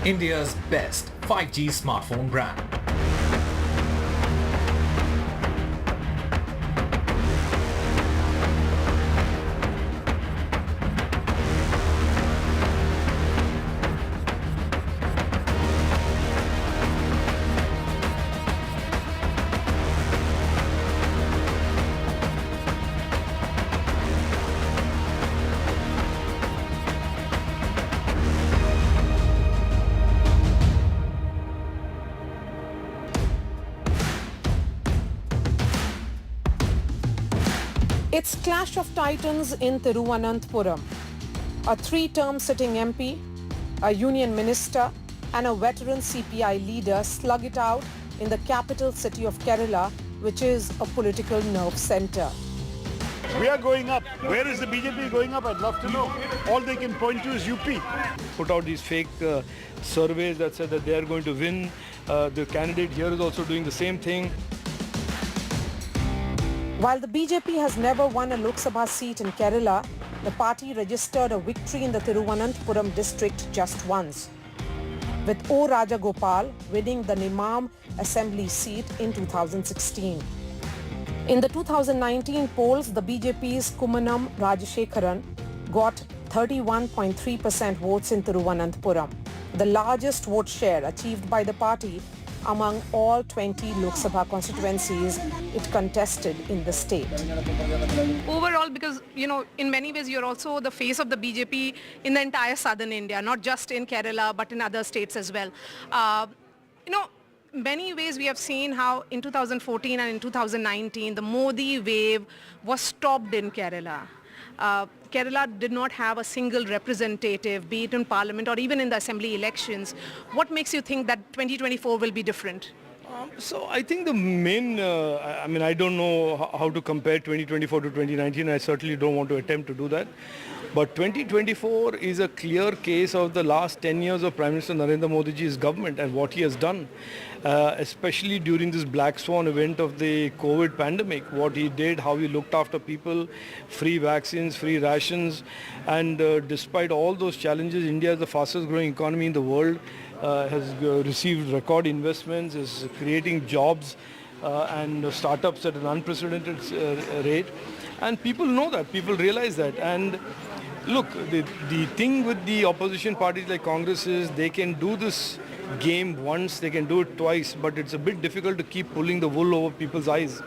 India's best 5G smartphone brand. It's clash of titans in Thiruvananthapuram. A three-term sitting MP, a union minister and a veteran CPI leader slug it out in the capital city of Kerala, which is a political nerve center. We are going up. Where is the BJP going up? I'd love to know. All they can point to is UP. Put out these fake surveys that said that they are going to win. The candidate here is also doing the same thing. While the BJP has never won a Lok Sabha seat in Kerala, the party registered a victory in the Thiruvananthapuram district just once, with O. Rajagopal winning the Nimam Assembly seat in 2016. In the 2019 polls, the BJP's Kumanam Rajashekharan got 31.3% votes in Thiruvananthapuram, the largest vote share achieved by the party among all 20 Lok Sabha constituencies it contested in the state. Overall, because, in many ways you're also the face of the BJP in the entire southern India, not just in Kerala, but in other states as well. Many ways we have seen how in 2014 and in 2019, the Modi wave was stopped in Kerala. Kerala did not have a single representative, be it in parliament or even in the assembly elections. What makes you think that 2024 will be different? So I think the main, I don't know how to compare 2024 to 2019. I certainly don't want to attempt to do that. But 2024 is a clear case of the last 10 years of Prime Minister Narendra Modi's government and what he has done, especially during this black swan event of the COVID pandemic, what he did, how he looked after people, free vaccines, free rations. And despite all those challenges, India is the fastest growing economy in the world, has received record investments, is creating jobs and startups at an unprecedented rate. And people know that, people realize that. And look, the thing with the opposition parties like Congress is they can do this game once, they can do it twice, but it's a bit difficult to keep pulling the wool over people's eyes.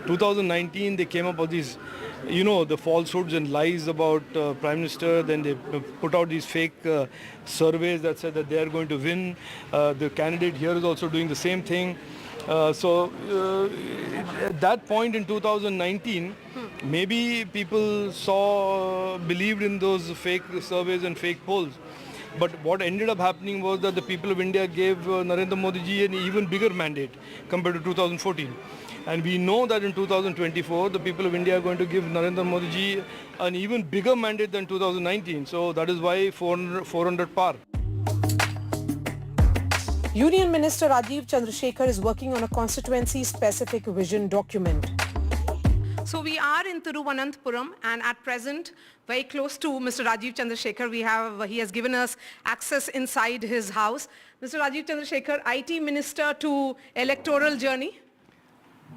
2019, they came up with these, the falsehoods and lies about Prime Minister. Then they put out these fake surveys that said that they are going to win. The candidate here is also doing the same thing. So at that point in 2019, maybe people believed in those fake surveys and fake polls. But what ended up happening was that the people of India gave Narendra Modi ji an even bigger mandate compared to 2014. And we know that in 2024, the people of India are going to give Narendra Modi ji an even bigger mandate than 2019. So that is why 400 par. Union Minister Rajiv Chandrasekhar is working on a constituency-specific vision document. So we are in Thiruvananthapuram, and at present, very close to Mr. Rajiv Chandrasekhar, he has given us access inside his house. Mr. Rajiv Chandrasekhar, IT Minister to electoral journey.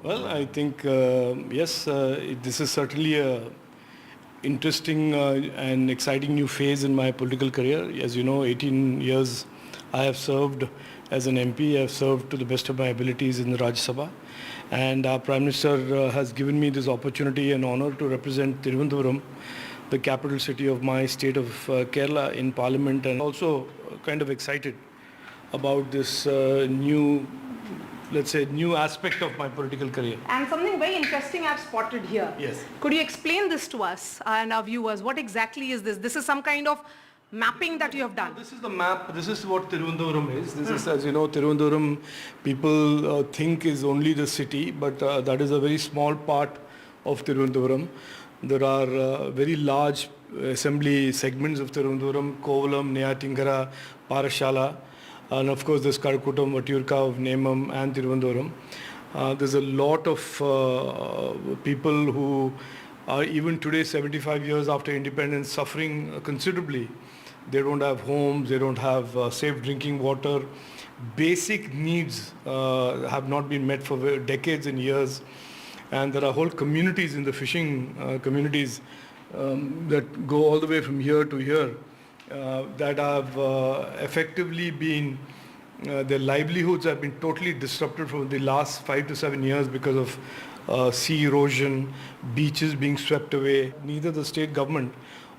Well, I think, yes, this is certainly a interesting and exciting new phase in my political career. As you know, 18 years I have served as an MP. I have served to the best of my abilities in the Rajya Sabha. And our Prime Minister has given me this opportunity and honor to represent Trivandrum, the capital city of my state of Kerala, in Parliament, and also kind of excited about this new aspect of my political career. And something very interesting I've spotted here. Yes. Could you explain this to us and our viewers? What exactly is this? This is some kind of mapping that you have done. This is the map. This is what Trivandrum is. This is, as you know, Trivandrum people think is only the city, but that is a very small part of Trivandrum. There are very large assembly segments of Trivandrum: Kovalam, Neyatingara, Parashala, and of course there's Karakutam, Vatyurka of Nemam and Trivandrum. There's a lot of people who are even today, 75 years after independence, suffering considerably They don't have homes, they don't have safe drinking water. Basic needs have not been met for decades and years. And there are whole communities in the fishing communities that go all the way from here to here that have effectively been, their livelihoods have been totally disrupted for the last 5 to 7 years because of sea erosion, beaches being swept away. Neither the state government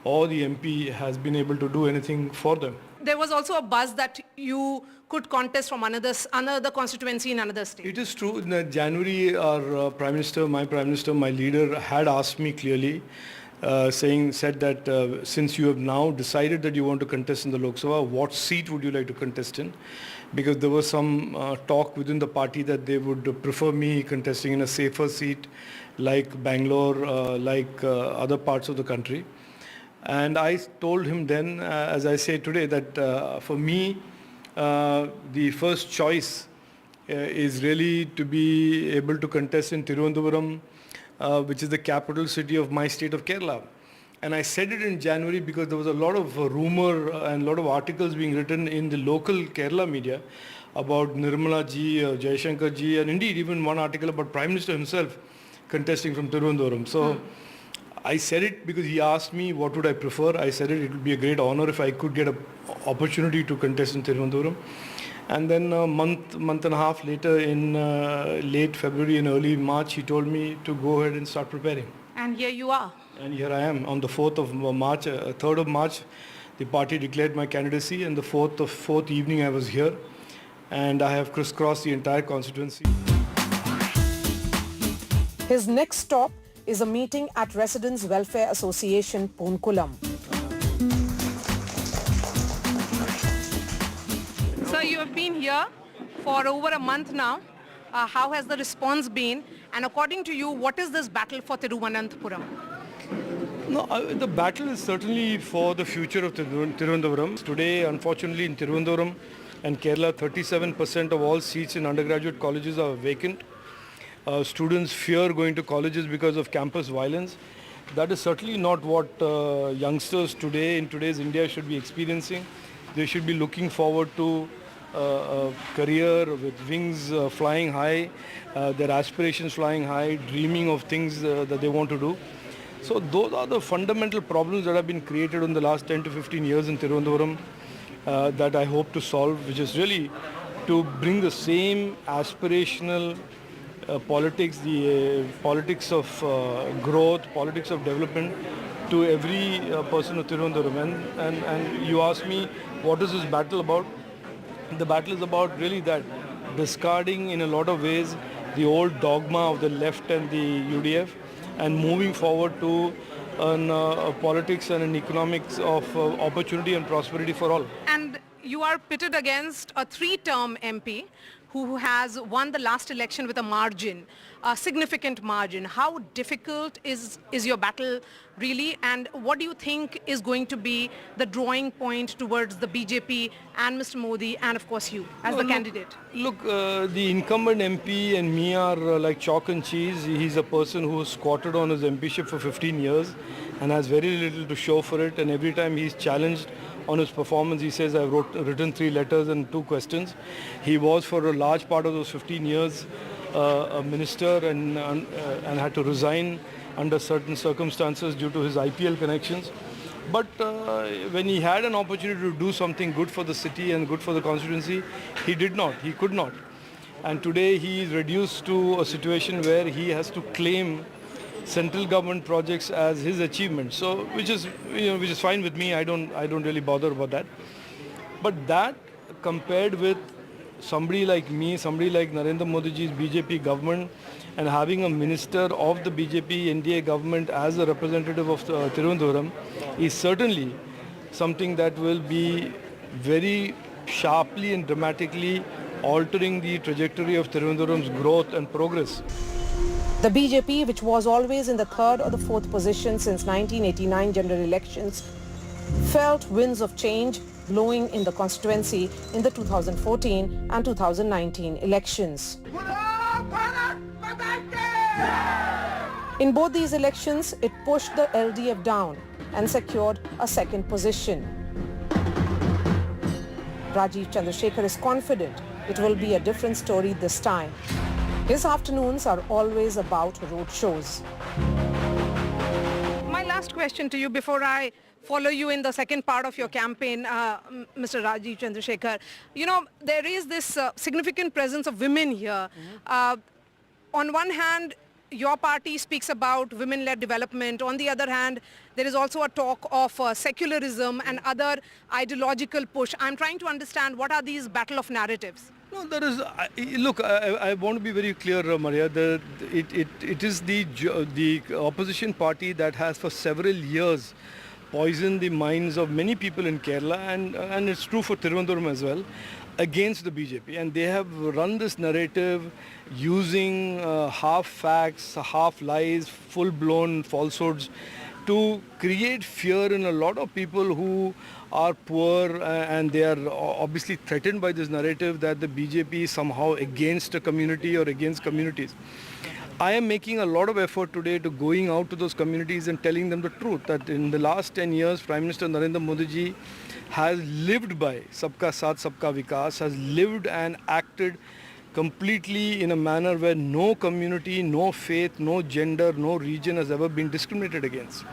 or the MP has been able to do anything for them. There was also a buzz that you could contest from another constituency in another state. It is true. In January, our Prime Minister, my leader, had asked me clearly, said that since you have now decided that you want to contest in the Lok Sabha, what seat would you like to contest in? Because there was some talk within the party that they would prefer me contesting in a safer seat like Bangalore, like other parts of the country. And I told him then, as I say today, that for me, the first choice is really to be able to contest in Thiruvananthapuram, which is the capital city of my state of Kerala. And I said it in January because there was a lot of rumor and a lot of articles being written in the local Kerala media about Nirmala ji, Jaishankar ji, and indeed even one article about Prime Minister himself contesting from Thiruvananthapuram. So I said it because he asked me what would I prefer. I said it would be a great honor if I could get an opportunity to contest in Thiruvananthapuram. And then a month and a half later, in late February and early March, he told me to go ahead and start preparing. And here you are. And here I am. On the 4th of March, 3rd of March, the party declared my candidacy, and the 4th evening I was here. And I have crisscrossed the entire constituency. His next stop is a meeting at Residents Welfare Association, Poonkulam. So you have been here for over a month now. How has the response been? And according to you, what is this battle for Thiruvananthapuram? No, the battle is certainly for the future of Thiruvananthapuram. Today, unfortunately, in Thiruvananthapuram and Kerala, 37% of all seats in undergraduate colleges are vacant. Students fear going to colleges because of campus violence. That is certainly not what youngsters today, in today's India, should be experiencing. They should be looking forward to a career with wings flying high, their aspirations flying high, dreaming of things that they want to do. So those are the fundamental problems that have been created in the last 10 to 15 years in Thiruvananthapuram that I hope to solve, which is really to bring the same aspirational politics, the politics of growth, politics of development to every person of Thiruvananthapuram. And you ask me, what is this battle about? The battle is about really that, discarding in a lot of ways the old dogma of the left and the UDF and moving forward to a politics and an economics of opportunity and prosperity for all. And you are pitted against a 3-term MP who has won the last election with a margin, a significant margin. How difficult is your battle really, and what do you think is going to be the drawing point towards the BJP and Mr. Modi and of course you as the candidate? Look, the incumbent MP and me are like chalk and cheese. He's a person who has squatted on his MPship for 15 years and has very little to show for it, and every time he's challenged on his performance, he says, I've written 3 letters and 2 questions. He was for a large part of those 15 years a minister and had to resign under certain circumstances due to his IPL connections. But when he had an opportunity to do something good for the city and good for the constituency, he did not, he could not. And today he is reduced to a situation where he has to claim central government projects as his achievement. So, which is fine with me. I don't really bother about that. But that compared with somebody like me, somebody like Narendra Modi's BJP government, and having a minister of the BJP NDA government as a representative of Thiruvananthapuram is certainly something that will be very sharply and dramatically altering the trajectory of Thiruvananthapuram's growth and progress. The BJP, which was always in the 3rd or the 4th position since 1989 general elections, felt winds of change blowing in the constituency in the 2014 and 2019 elections. In both these elections, it pushed the LDF down and secured a 2nd position. Rajiv Chandrasekhar is confident it will be a different story this time. His afternoons are always about road shows. My last question to you before I follow you in the second part of your campaign, Mr. Rajiv Chandrasekhar. You know, there is this significant presence of women here. On one hand, your party speaks about women-led development. On the other hand, there is also a talk of secularism and other ideological push. I'm trying to understand what are these battle of narratives? No, there is. Look, I want to be very clear, Maria. It is the opposition party that has for several years poisoned the minds of many people in Kerala, and it's true for Trivandrum as well, against the BJP. And they have run this narrative using half facts, half lies, full-blown falsehoods to create fear in a lot of people who are poor, and they are obviously threatened by this narrative that the BJP is somehow against a community or against communities. I am making a lot of effort today to going out to those communities and telling them the truth that in the last 10 years, Prime Minister Narendra Modi ji has lived by Sabka Saath, Sabka Vikas, has lived and acted completely in a manner where no community, no faith, no gender, no region has ever been discriminated against.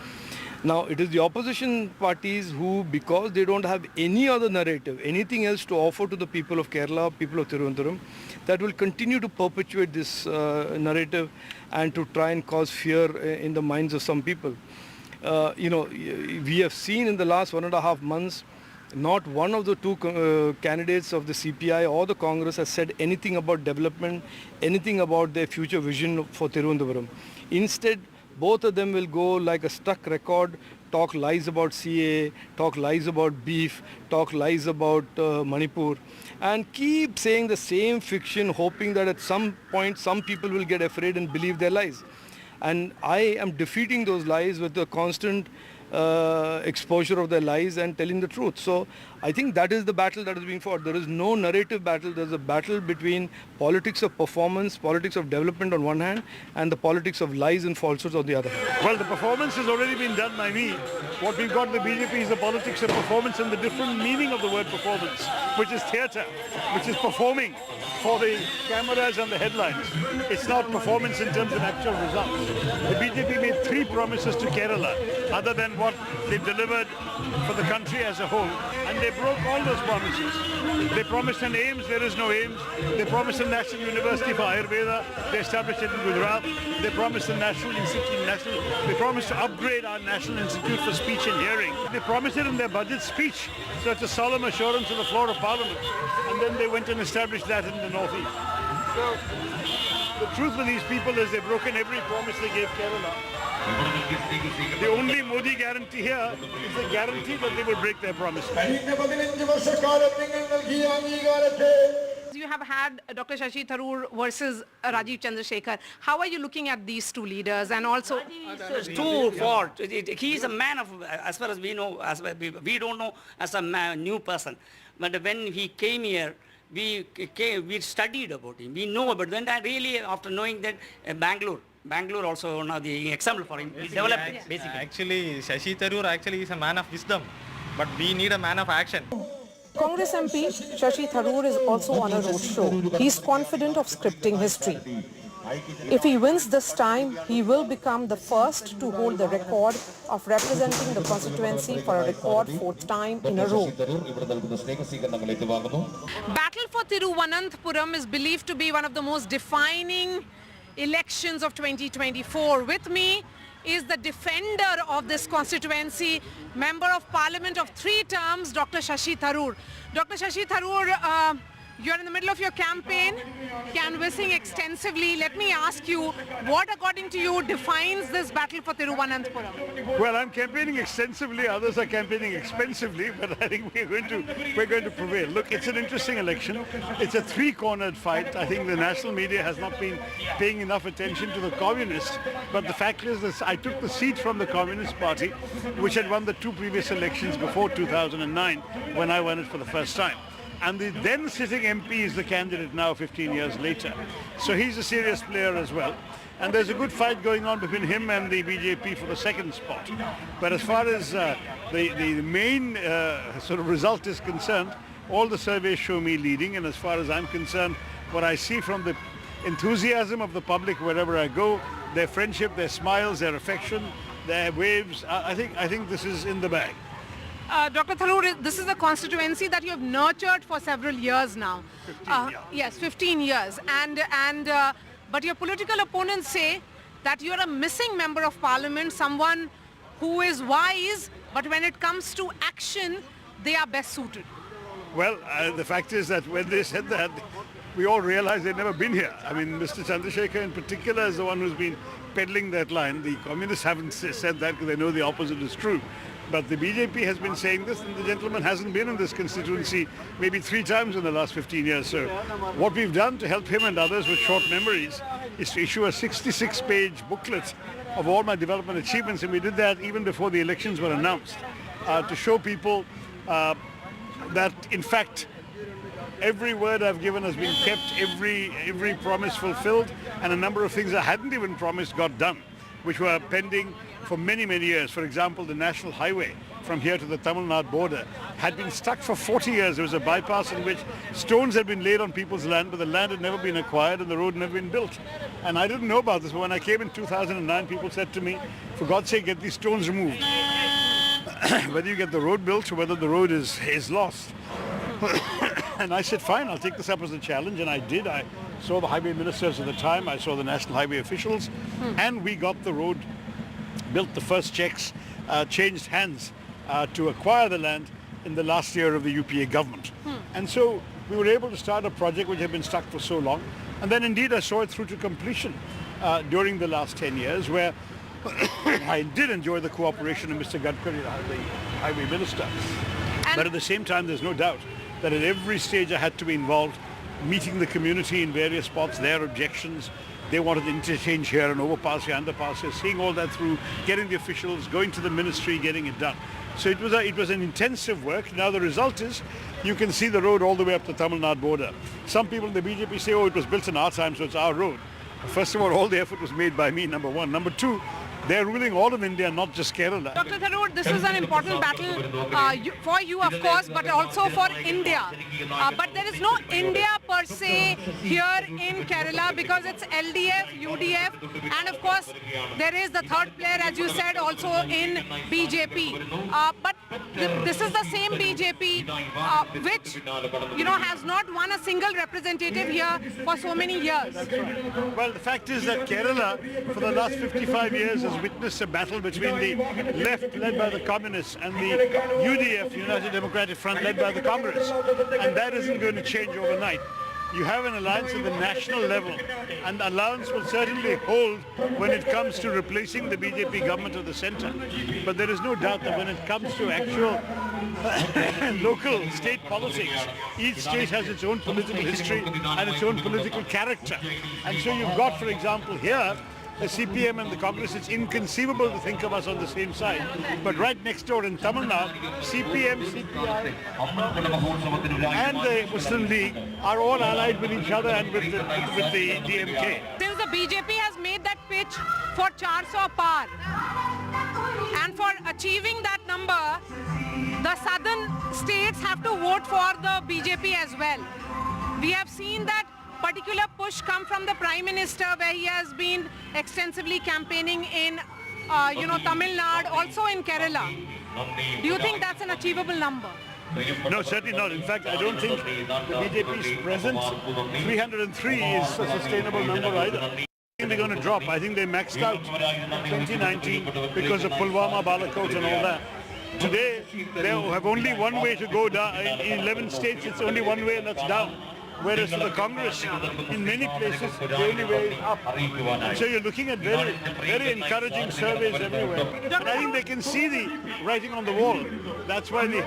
Now, it is the opposition parties who, because they don't have any other narrative, anything else to offer to the people of Kerala, people of Thiruvananthapuram, that will continue to perpetuate this narrative and to try and cause fear in the minds of some people. We have seen in the last 1.5 months, not one of the two candidates of the CPI or the Congress has said anything about development, anything about their future vision for Thiruvananthapuram. Instead, both of them will go like a stuck record, talk lies about CA, talk lies about beef, talk lies about Manipur, and keep saying the same fiction, hoping that at some point some people will get afraid and believe their lies. And I am defeating those lies with the constant exposure of their lies and telling the truth. So I think that is the battle that is being fought. There is no narrative battle. There is a battle between politics of performance, politics of development on one hand, and the politics of lies and falsehoods on the other hand. Well, the performance has already been done by me. What we've got in the BJP is the politics of performance and the different meaning of the word performance, which is theatre, which is performing for the cameras and the headlines. It's not performance in terms of actual results. The BJP made 3 promises to Kerala, other than what they delivered for the country as a whole, and they broke all those promises. They promised an AIMS, there is no AIMS. They promised a national university for Ayurveda, they established it in Gujarat. They promised a national institute, they promised to upgrade our National Institute for Speech and Hearing. They promised it in their budget speech, so it's a solemn assurance on the floor of Parliament. And then they went and established that in the Northeast. So the truth with these people is they've broken every promise they gave Kerala. The only Modi guarantee here is the guarantee that they will break their promises. You have had Dr. Shashi Tharoor versus Rajiv Chandrasekhar. How are you looking at these two leaders? And also, it's too far. He is a man of, as far as we know, we don't know as a new person. But when he came here, we studied about him. We know about him. And really, after knowing that Bangalore also now the example for him. He developed basically. Actually, Shashi Tharoor actually is a man of wisdom, but we need a man of action. Congress MP Shashi Tharoor is also on a roadshow. He is confident of scripting history. If he wins this time, he will become the first to hold the record of representing the constituency for a record 4th time in a row. battle for Thiruvananthapuram is believed to be one of the most defining elections of 2024. With me is the defender of this constituency, Member of Parliament of 3 terms, Dr. Shashi Tharoor. Dr. Shashi Tharoor, you're in the middle of your campaign, canvassing extensively. Let me ask you, what according to you defines this battle for Thiruvananthapuram? Well, I'm campaigning extensively, others are campaigning expensively, but I think we're going to prevail. Look, it's an interesting election. It's a 3-cornered fight. I think the national media has not been paying enough attention to the communists, but the fact is that I took the seat from the Communist Party, which had won the 2 previous elections before 2009, when I won it for the first time. And the then sitting MP is the candidate now 15 years later. So he's a serious player as well. And there's a good fight going on between him and the BJP for the 2nd spot. But as far as the main sort of result is concerned, All the surveys show me leading, and as far as I'm concerned, what I see from the enthusiasm of the public wherever I go, their friendship, their smiles, their affection, their waves, I think this is in the bag. Dr. Tharoor, this is a constituency that you have nurtured for several years now. 15 years. Yes, 15 years. But your political opponents say that you're a missing member of parliament, someone who is wise, but when it comes to action, they are best suited. Well, the fact is that when they said that, we all realized they'd never been here. I mean, Mr. Chandrasekhar in particular is the one who's been peddling that line. The communists haven't said that because they know the opposite is true. But the BJP has been saying this, and the gentleman hasn't been in this constituency maybe 3 times in the last 15 years. So what we've done to help him and others with short memories is to issue a 66-page booklet of all my development achievements, and we did that even before the elections were announced, to show people that, in fact, every word I've given has been kept, every promise fulfilled, and a number of things I hadn't even promised got done, which were pending for many, many years. For example, the national highway from here to the Tamil Nadu border had been stuck for 40 years. There was a bypass in which stones had been laid on people's land, but the land had never been acquired and the road had never been built. And I didn't know about this, but when I came in 2009, people said to me, for God's sake, get these stones removed. Whether you get the road built or whether the road is lost. And I said, fine, I'll take this up as a challenge, and I did. I saw the highway ministers at the time, I saw the national highway officials, and we got the road built. The first checks changed hands to acquire the land in the last year of the UPA government. And so we were able to start a project which had been stuck for so long, and then indeed I saw it through to completion during the last 10 years, where I did enjoy the cooperation of Mr. Gadkari, the highway minister. But at the same time, there's no doubt that at every stage I had to be involved, meeting the community in various spots, their objections. They wanted interchange here, an overpass here, underpass here, seeing all that through, getting the officials, going to the ministry, getting it done. So it was an intensive work. Now the result is, you can see the road all the way up to Tamil Nadu border. Some people in the BJP say, oh, it was built in our time, so it's our road. First of all the effort was made by me, number one. Number two, they're ruling all of India, not just Kerala. Dr. Tharoor, this is an important battle for you, of course, but also for India. But there is no India per se here in Kerala because it's LDF, UDF, and of course there is the third player, as you said, also in BJP. But this is the same BJP which, has not won a single representative here for so many years. Well, the fact is that Kerala, for the last 55 years, has witnessed a battle between the left, led by the communists, and the UDF, United Democratic Front, led by the Congress. And that isn't going to change overnight. You have an alliance at the national level, and the alliance will certainly hold when it comes to replacing the BJP government of the centre. But there is no doubt that when it comes to actual local state politics, each state has its own political history and its own political character. And so you've got, for example, here, the CPM and the Congress. It's inconceivable to think of us on the same side. But right next door in Tamil Nadu, CPM, CPI and the Muslim League are all allied with each other and with the DMK. Since the BJP has made that pitch for 400 par, and for achieving that number, the southern states have to vote for the BJP as well. We have seen that particular push come from the Prime Minister, where he has been extensively campaigning in, Tamil Nadu, also in Kerala. Do you think that's an achievable number? No, certainly not. In fact, I don't think the BJP's present 303 is a sustainable number either. I think they're going to drop. I think they maxed out 2019 because of Pulwama, Balakot and all that. Today, they have only one way to go down. In 11 states, it's only one way, and that's down. Whereas for the Congress, in many places, the only way is up. And so you're looking at very, very encouraging surveys everywhere. And I think they can see the writing on the wall. That's why the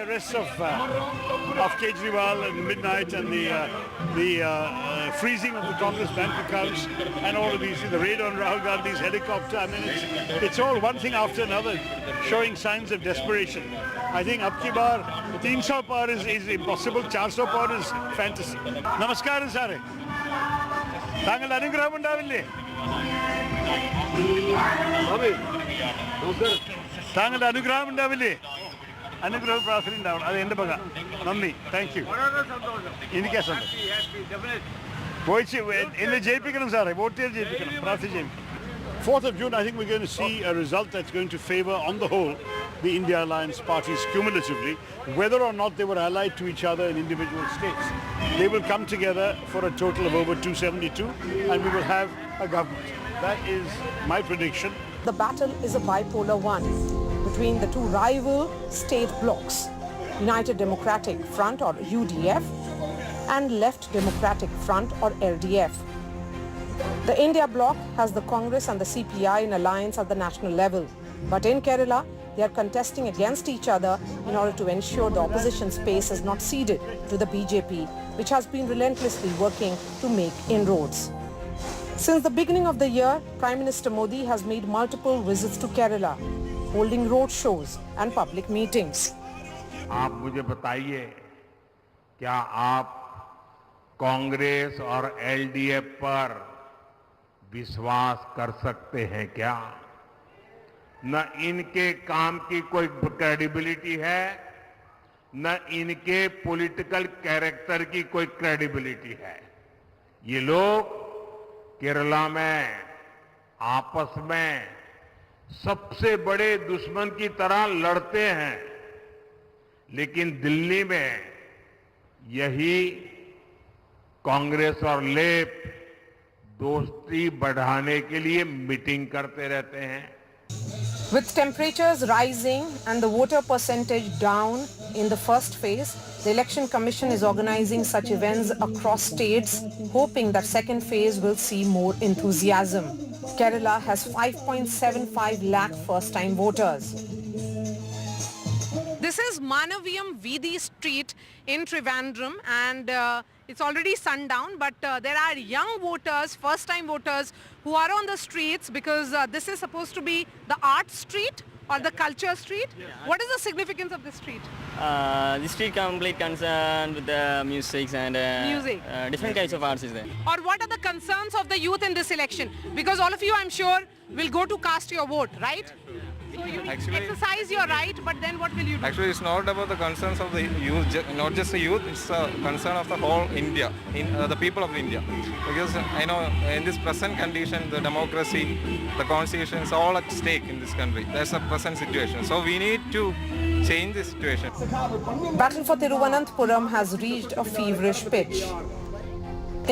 arrests of Kejriwal and midnight and the freezing of the Congress bank accounts and all of these, the raid on Rahul Gandhi's helicopter. I mean, it's all one thing after another, showing signs of desperation. I think up ki bar, 300 par is impossible, 400 par is fantasy. Namaskaram, sare. Thangal anugraham undaville. Thangal anugraham undaville. അനുഗ്രഹ പ്രാർത്ഥന ഉണ്ടാവണം. അത് എൻ്റെ പക. നന്ദി. Thank you. എനിക്ക് പോയിച്ച് എന്നെ ജയിപ്പിക്കണം സാറേ. വോട്ട് ചെയ്ത് ജയിപ്പിക്കണം. പ്രാർത്ഥിച്ച് 4th of June, I think we're going to see a result that's going to favor, on the whole, the India Alliance parties cumulatively, whether or not they were allied to each other in individual states. They will come together for a total of over 272, and we will have a government. That is my prediction. The battle is a bipolar one between the two rival state blocs, United Democratic Front or UDF and Left Democratic Front or LDF. The India bloc has the Congress and the CPI in alliance at the national level. But in Kerala, they are contesting against each other in order to ensure the opposition space is not ceded to the BJP, which has been relentlessly working to make inroads. Since the beginning of the year, Prime Minister Modi has made multiple visits to Kerala, holding road shows and public meetings. आप मुझे बताइए, क्या आप कांग्रेस और LDF पर विश्वास कर सकते हैं क्या? न इनके काम की कोई क्रेडिबिलिटी है, न इनके पॉलिटिकल कैरेक्टर की कोई क्रेडिबिलिटी है. ये लोग केरला में आपस में सबसे बड़े दुश्मन की तरह लड़ते हैं, लेकिन दिल्ली में यही कांग्रेस और लेफ्ट दोस्ती बढ़ाने के लिए मीटिंग करते रहते हैं. With temperatures rising and the voter percentage down in the first phase, the Election Commission is organizing such events across states, hoping that second phase will see more enthusiasm. Kerala has 5.75 lakh first-time voters. This is Manaviyam Veedi Street in Trivandrum, and it's already sundown, but there are young voters, first-time voters who are on the streets because this is supposed to be the art street or the culture street. What is the significance of this street? The street complete concerned with the music and Music. Different kinds of arts is there. Or what are the concerns of the youth in this election? Because all of you, I'm sure, will go to cast your vote, right? So you will exercise your right, but then what will you do? Actually, it's not about the concerns of the youth, not just the youth, it's a concern of the whole India, the people of India. Because I know in this present condition, the democracy, the constitution is all at stake in this country. That's the present situation. So we need to change this situation. Battle for Thiruvananthapuram has reached a feverish pitch.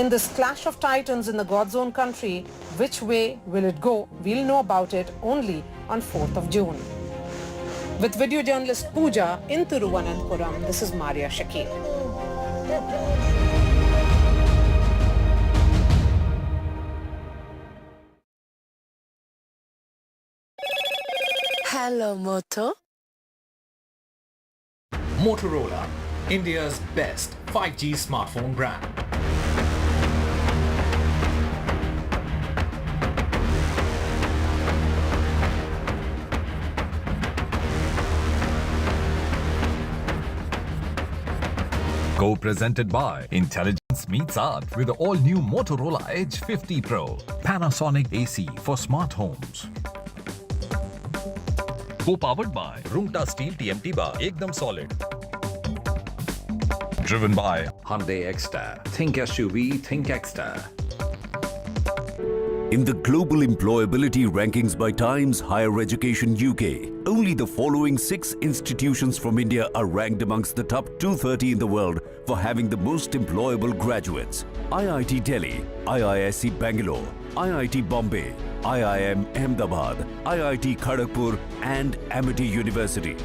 In this clash of titans in the God's own country, which way will it go? We'll know about it only on 4th of June. With video journalist Pooja in Thiruvananthapuram, this is Maria Shakir. Hello, Moto. Motorola, India's best 5G smartphone brand. Co-presented by Intelligence Meets Art with the all-new Motorola Edge 50 Pro. Panasonic AC for smart homes. Co-powered by Rumta Steel TMT Bar, ekdam solid. Driven by Hyundai Exter. Think SUV, think Exter. In the global employability rankings by Times Higher Education UK, only the following 6 institutions from India are ranked amongst the top 230 in the world for having the most employable graduates. IIT Delhi, IISc Bangalore, IIT Bombay, IIM Ahmedabad, IIT Kharagpur and Amity University.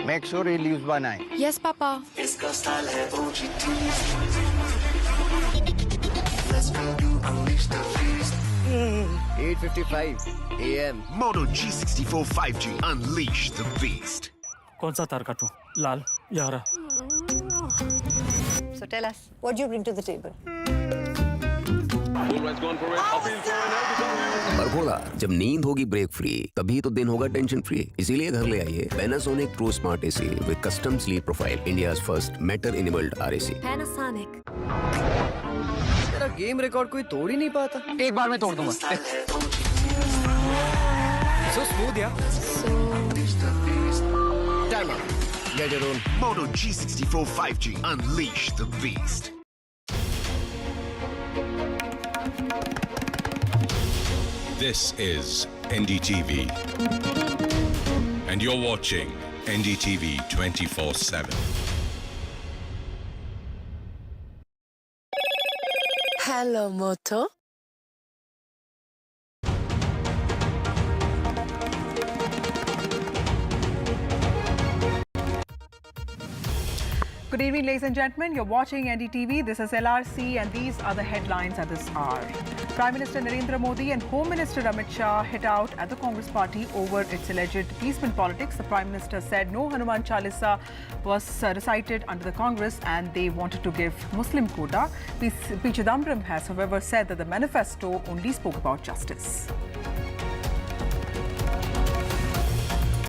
Make sure he leaves by 9. Yes, Papa. Let's go to unleash the beast. 8:55 a.m. Moto G64 5G. Unleash the beast. कौन सा तार काटूं? लाल या हरा? So tell us, what do you bring to the table? बरखोला, जब नींद होगी break free, तभी तो दिन होगा टेंशन फ्री. इसीलिए घर ले आइए Panasonic Pro Smart AC with custom sleep profile, India's first meter-enabled RAC. Panasonic. तेरा गेम रिकॉर्ड कोई तोड़ ही नहीं पाता. एक बार में तोड़ दूंगा. So smooth, yeah. Time up. Get your own. Moto G64 5G. Unleash the beast. This is NDTV. And you're watching NDTV 24x7. Hello, Moto. Good evening, ladies and gentlemen. You're watching NDTV. This is LRC, and these are the headlines at this hour. Prime Minister Narendra Modi and Home Minister Amit Shah hit out at the Congress party over its alleged appeasement politics. The Prime Minister said no Hanuman Chalisa was recited under the Congress and they wanted to give Muslim quota. P. Trivandrum has, however, said that the manifesto only spoke about justice.